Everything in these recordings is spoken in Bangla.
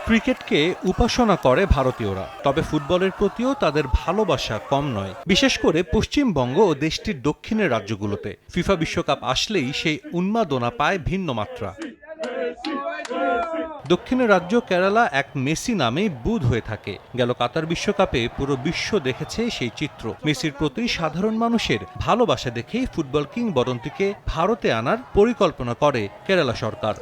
ক্রিকেটকে উপাসনা করে ভারতীয়রা, তবে ফুটবলের প্রতিও তাদের ভালোবাসা কম নয়, বিশেষ করে পশ্চিমবঙ্গ ও দেশটির দক্ষিণের রাজ্যগুলোতে। ফিফা বিশ্বকাপ আসলেই সেই উন্মাদনা পায় ভিন্ন মাত্রা। দক্ষিণের রাজ্য কেরালা এক মেসি নামেই বুঁদ হয়ে থাকে। গেল কাতার বিশ্বকাপে পুরো বিশ্ব দেখেছে সেই চিত্র। মেসির প্রতি সাধারণ মানুষের ভালোবাসা দেখেই ফুটবল কিংবদন্তিকে ভারতে আনার পরিকল্পনা করে কেরালা সরকার।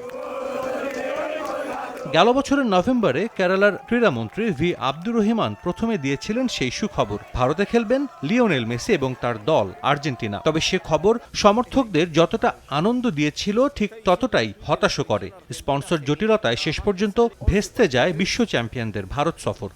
গেল বছরের নভেম্বরে কেরালার ক্রীড়ামন্ত্রী ভি আব্দুর রহিমান প্রথমে দিয়েছিলেন সেই সুখবর, ভারতে খেলবেন লিওনেল মেসি এবং তার দল আর্জেন্টিনা। তবে সে খবর সমর্থকদের যতটা আনন্দ দিয়েছিল, ঠিক ততটাই হতাশ করে। স্পন্সর জটিলতায় শেষ পর্যন্ত ভেস্তে যায় বিশ্ব চ্যাম্পিয়নদের ভারত সফর।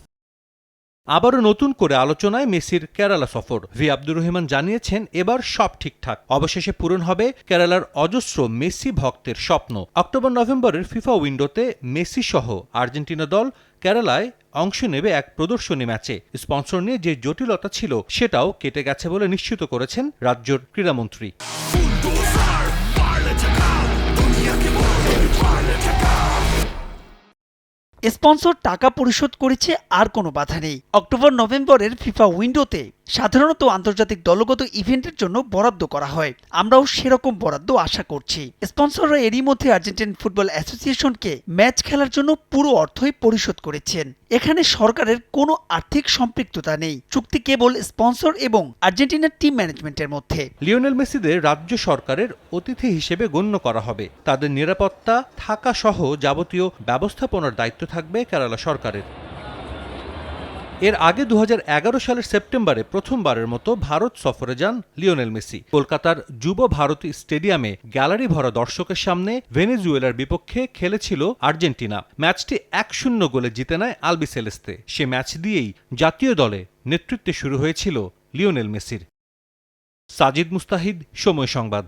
আবারও নতুন করে আলোচনায় মেসির কেরালা সফর। ভি আব্দুর রহিমান জানিয়েছেন, এবার সব ঠিকঠাক, অবশেষে পূরণ হবে কেরালার অজস্র মেসি ভক্তের স্বপ্ন। অক্টোবর-নভেম্বরের ফিফা উইন্ডোতে মেসি সহ আর্জেন্টিনা দল কেরালায় অংশ নেবে এক প্রদর্শনী ম্যাচে। স্পন্সর নিয়ে যে জটিলতা ছিল সেটাও কেটে গেছে বলে নিশ্চিত করেছেন রাজ্যের ক্রীড়ামন্ত্রী। স্পন্সর টাকা পরিশোধ করেছে, আর কোনো বাধা নেই। অক্টোবর-নভেম্বরের ফিফা উইন্ডোতে সাধারণত আন্তর্জাতিক দলগত ইভেন্টের জন্য বরাদ্দ করা হয়, আমরাও সেরকম বরাদ্দ আশা করছি। স্পন্সররা এরই মধ্যে আর্জেন্টিন ফুটবল অ্যাসোসিয়েশনকে ম্যাচ খেলার জন্য পুরো অর্থই পরিশোধ করেছেন। এখানে সরকারের কোনো আর্থিক সম্পৃক্ততা নেই, চুক্তি কেবল স্পন্সর এবং আর্জেন্টিনার টিম ম্যানেজমেন্টের মধ্যে। লিওনেল মেসিদের রাজ্য সরকারের অতিথি হিসেবে গণ্য করা হবে। তাদের নিরাপত্তা, থাকা সহ যাবতীয় ব্যবস্থাপনার দায়িত্ব থাকবে কেরালা সরকারের। এর আগে 2011 সালের সেপ্টেম্বরে প্রথমবারের মতো ভারত সফরে যান লিওনেল মেসি। কলকাতার যুব ভারতী স্টেডিয়ামে গ্যালারি ভরা দর্শকের সামনে ভেনেজুয়েলার বিপক্ষে খেলেছিল আর্জেন্টিনা। ম্যাচটি 1-0 গোলে জিতে নেয় আলবিসেলেস্তে। সে ম্যাচ দিয়েই জাতীয় দলে নেতৃত্বে শুরু হয়েছিল লিওনেল মেসির। সাজিদ মুস্তাহিদ, সময় সংবাদ।